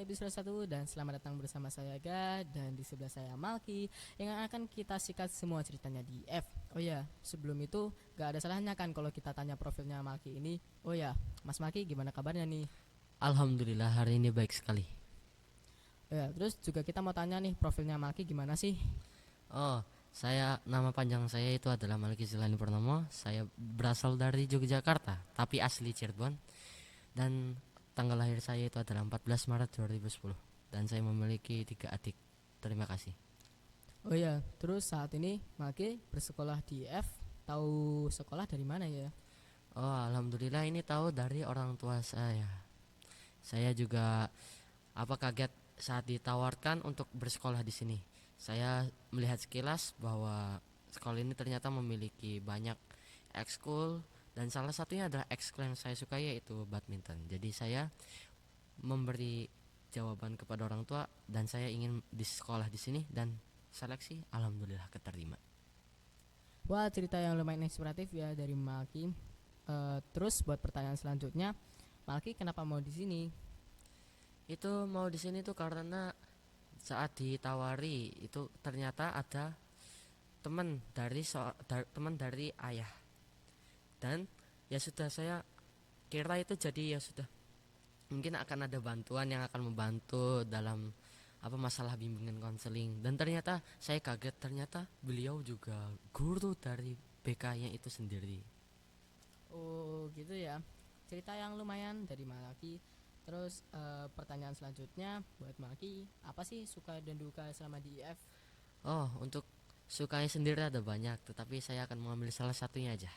episode 1 dan selamat datang bersama saya Ga dan di sebelah saya Malki yang akan kita sikat semua ceritanya di F. Oh ya, sebelum itu gak ada salahnya kan kalau kita tanya profilnya Malki ini. Oh ya, Mas Malki gimana kabarnya nih? Alhamdulillah hari ini baik sekali. Ya, terus juga kita mau tanya nih profilnya Malki gimana sih? Oh, nama panjang saya itu adalah Maliki Zilani Purnomo. Saya berasal dari Yogyakarta, tapi asli Cirebon. Dan tanggal lahir saya itu adalah 14 Maret 2010. Dan saya memiliki 3 adik. Terima kasih. Oh ya, terus saat ini Malki bersekolah di F. Tahu sekolah dari mana ya? Oh, alhamdulillah ini tahu dari orang tua saya. Saya juga kaget saat ditawarkan untuk bersekolah di sini. Saya melihat sekilas bahwa sekolah ini ternyata memiliki banyak ekskul dan salah satunya adalah ekskul yang saya suka yaitu badminton. Jadi saya memberi jawaban kepada orang tua dan saya ingin di sekolah di sini dan seleksi alhamdulillah keterima. Wah, cerita yang lumayan inspiratif ya dari Malki. Terus buat pertanyaan selanjutnya, Malki kenapa mau di sini? Itu mau di sini tuh karena saat ditawari itu ternyata ada teman dari ayah dan ya sudah saya kira itu jadi ya sudah mungkin akan ada bantuan yang akan membantu dalam masalah bimbingan konseling dan ternyata saya kaget ternyata beliau juga guru dari BK-nya itu sendiri. Oh gitu ya, cerita yang lumayan dari Malki. Terus pertanyaan selanjutnya buat Malki, apa sih suka dan duka selama di IF? Oh, untuk sukanya sendiri ada banyak tetapi saya akan mengambil salah satunya aja,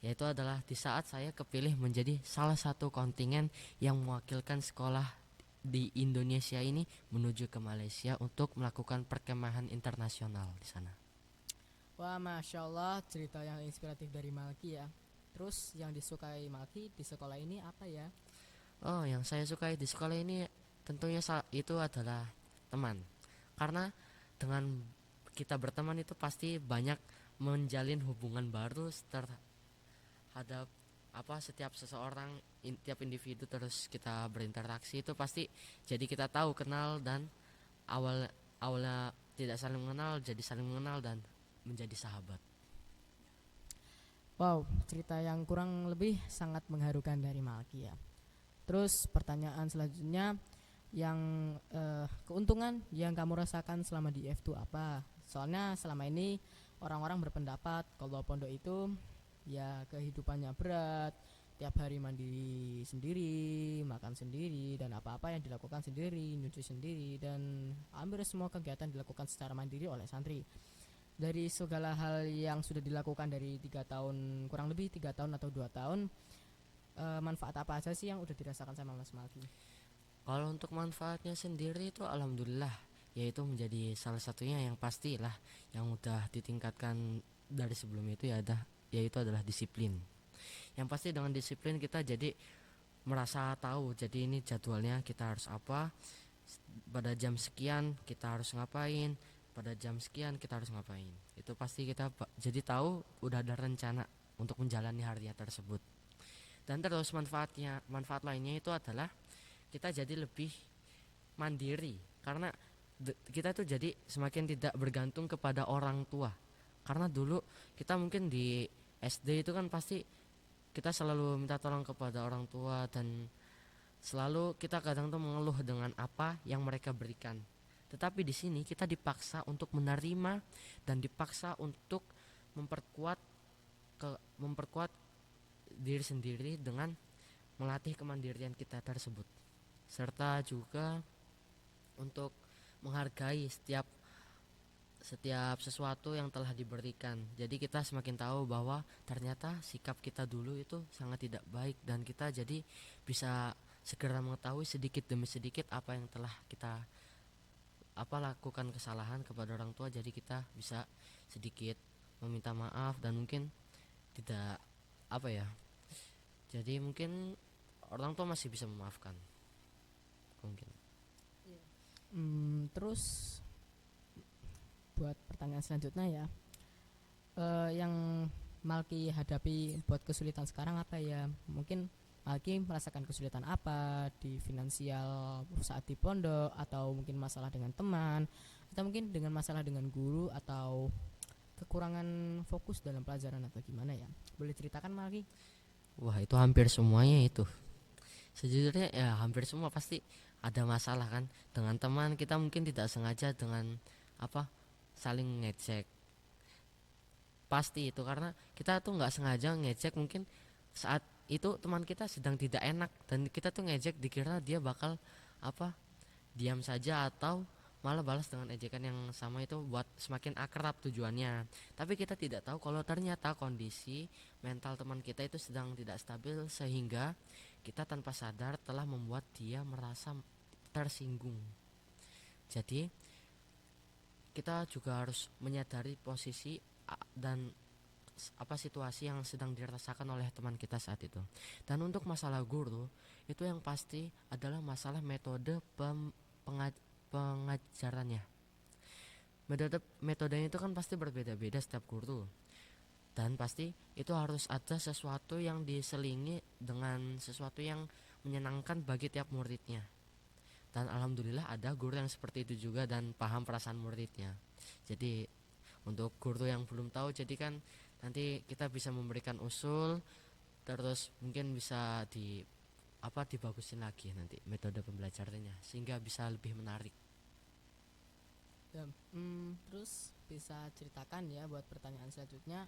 yaitu adalah di saat saya kepilih menjadi salah satu kontingen yang mewakilkan sekolah di Indonesia ini menuju ke Malaysia untuk melakukan perkemahan internasional di sana. Wah, Masya Allah, cerita yang inspiratif dari Malki ya. Terus yang disukai Malki di sekolah ini apa ya? Oh, yang saya sukai di sekolah ini tentunya itu adalah teman. Karena dengan kita berteman itu pasti banyak menjalin hubungan baru terhadap setiap seseorang, tiap individu terus kita berinteraksi itu pasti jadi kita tahu kenal dan awalnya tidak saling mengenal jadi saling mengenal dan menjadi sahabat. Wow, cerita yang kurang lebih sangat mengharukan dari Malki ya. Terus pertanyaan selanjutnya, yang keuntungan yang kamu rasakan selama di IF itu apa? Soalnya selama ini orang-orang berpendapat kalau pondok itu ya kehidupannya berat, tiap hari mandi sendiri, makan sendiri, dan apa-apa yang dilakukan sendiri, nyuci sendiri, dan hampir semua kegiatan dilakukan secara mandiri oleh santri. Dari segala hal yang sudah dilakukan dari 3 tahun, kurang lebih 3 tahun atau 2 tahun, manfaat apa aja sih yang udah dirasakan sama Mas Malki? Kalau untuk manfaatnya sendiri itu alhamdulillah yaitu menjadi salah satunya yang pastilah yang udah ditingkatkan dari sebelum itu yaitu adalah disiplin. Yang pasti dengan disiplin kita jadi merasa tahu jadi ini jadwalnya kita harus apa, pada jam sekian kita harus ngapain, pada jam sekian kita harus ngapain. Itu pasti kita jadi tahu udah ada rencana untuk menjalani harinya tersebut. Dan terus manfaat lainnya itu adalah kita jadi lebih mandiri karena kita tuh jadi semakin tidak bergantung kepada orang tua. Karena dulu kita mungkin di SD itu kan pasti kita selalu minta tolong kepada orang tua dan selalu kita kadang tuh mengeluh dengan apa yang mereka berikan. Tetapi di sini kita dipaksa untuk menerima dan dipaksa untuk memperkuat memperkuat diri sendiri dengan melatih kemandirian kita tersebut serta juga untuk menghargai setiap sesuatu yang telah diberikan. Jadi kita semakin tahu bahwa ternyata sikap kita dulu itu sangat tidak baik dan kita jadi bisa segera mengetahui sedikit demi sedikit apa yang telah kita lakukan kesalahan kepada orang tua. Jadi kita bisa sedikit meminta maaf dan mungkin tidak jadi mungkin orang tua masih bisa memaafkan mungkin. Terus buat pertanyaan selanjutnya ya, yang Malki hadapi buat kesulitan sekarang apa ya? Mungkin Malki merasakan kesulitan apa di finansial saat di pondok, atau mungkin masalah dengan teman, atau mungkin dengan masalah dengan guru, atau kekurangan fokus dalam pelajaran, atau gimana ya? Boleh ceritakan Malki? Wah, itu hampir semuanya itu. Sejujurnya ya hampir semua pasti ada masalah kan. Dengan teman kita mungkin tidak sengaja dengan apa saling ngecek. Pasti itu karena kita tuh nggak sengaja ngecek, mungkin saat itu teman kita sedang tidak enak dan kita tuh ngejek dikira dia bakal apa diam saja atau malah balas dengan ejekan yang sama itu buat semakin akrab tujuannya. Tapi kita tidak tahu kalau ternyata kondisi mental teman kita itu sedang tidak stabil sehingga kita tanpa sadar telah membuat dia merasa tersinggung. Jadi kita juga harus menyadari posisi dan apa situasi yang sedang dirasakan oleh teman kita saat itu. Dan untuk masalah guru itu yang pasti adalah masalah metode pengajarannya. Metodenya itu kan pasti berbeda-beda setiap guru. Dan pasti itu harus ada sesuatu yang diselingi dengan sesuatu yang menyenangkan bagi tiap muridnya. Dan alhamdulillah ada guru yang seperti itu juga dan paham perasaan muridnya. Jadi untuk guru yang belum tahu, jadi kan nanti kita bisa memberikan usul, terus mungkin bisa dibagusin lagi nanti metode pembelajarannya sehingga bisa lebih menarik. Terus bisa ceritakan ya buat pertanyaan selanjutnya,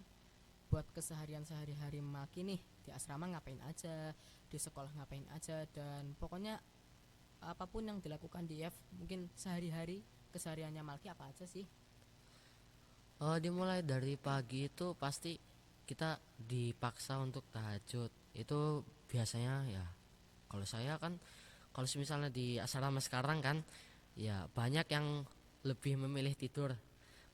buat keseharian sehari-hari Malki nih di asrama ngapain aja, di sekolah ngapain aja, dan pokoknya apapun yang dilakukan di IF, mungkin sehari-hari kesehariannya Malki apa aja sih? Dimulai dari pagi itu pasti kita dipaksa untuk tahajud. Itu biasanya ya kalau saya kan kalau misalnya di asrama sekarang kan ya banyak yang lebih memilih tidur.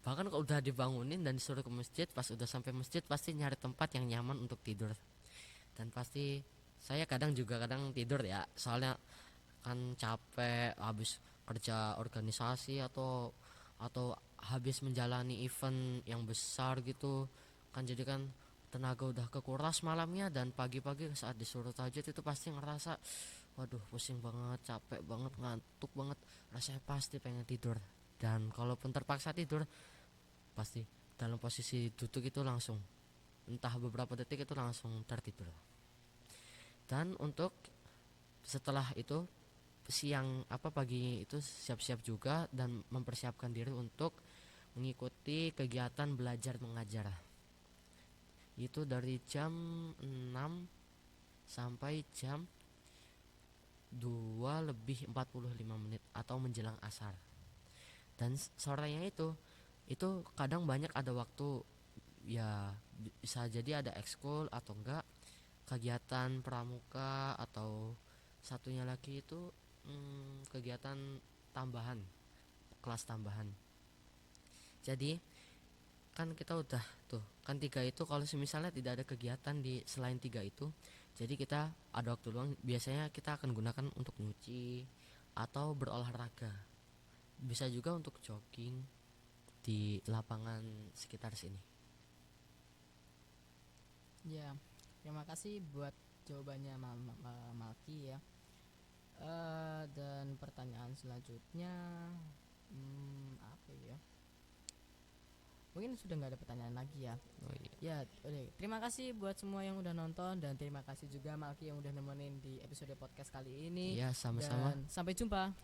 Bahkan kalau udah dibangunin dan disuruh ke masjid, pas udah sampai masjid pasti nyari tempat yang nyaman untuk tidur. Dan pasti saya kadang tidur ya, soalnya kan capek habis kerja organisasi atau habis menjalani event yang besar gitu kan, jadi kan tenaga udah kekuras malamnya, dan pagi-pagi saat disuruh tahajud itu pasti ngerasa waduh pusing banget, capek banget, ngantuk banget, rasanya pasti pengen tidur. Dan kalaupun terpaksa tidur pasti dalam posisi duduk itu langsung entah beberapa detik itu langsung tertidur. Dan untuk setelah itu pagi itu siap-siap juga dan mempersiapkan diri untuk mengikuti kegiatan belajar mengajar. Itu dari jam 6 sampai jam 2:45 atau menjelang asar. Dan sorenya itu kadang banyak ada waktu ya, bisa jadi ada ekskul atau enggak kegiatan pramuka, atau satunya lagi itu kegiatan tambahan, kelas tambahan. Jadi kan kita udah tuh kan 3 itu, kalau misalnya tidak ada kegiatan di selain 3 itu, jadi kita ada waktu luang, biasanya kita akan gunakan untuk nyuci atau berolahraga. Bisa juga untuk jogging di lapangan sekitar sini. Ya, terima kasih buat jawabannya Malki ya. Dan pertanyaan selanjutnya apa ya? Mungkin sudah nggak ada pertanyaan lagi ya. Oh iya. Ya, terima kasih buat semua yang udah nonton, dan terima kasih juga Malki yang udah nemenin di episode podcast kali ini. Iya, sama-sama. Dan sampai jumpa.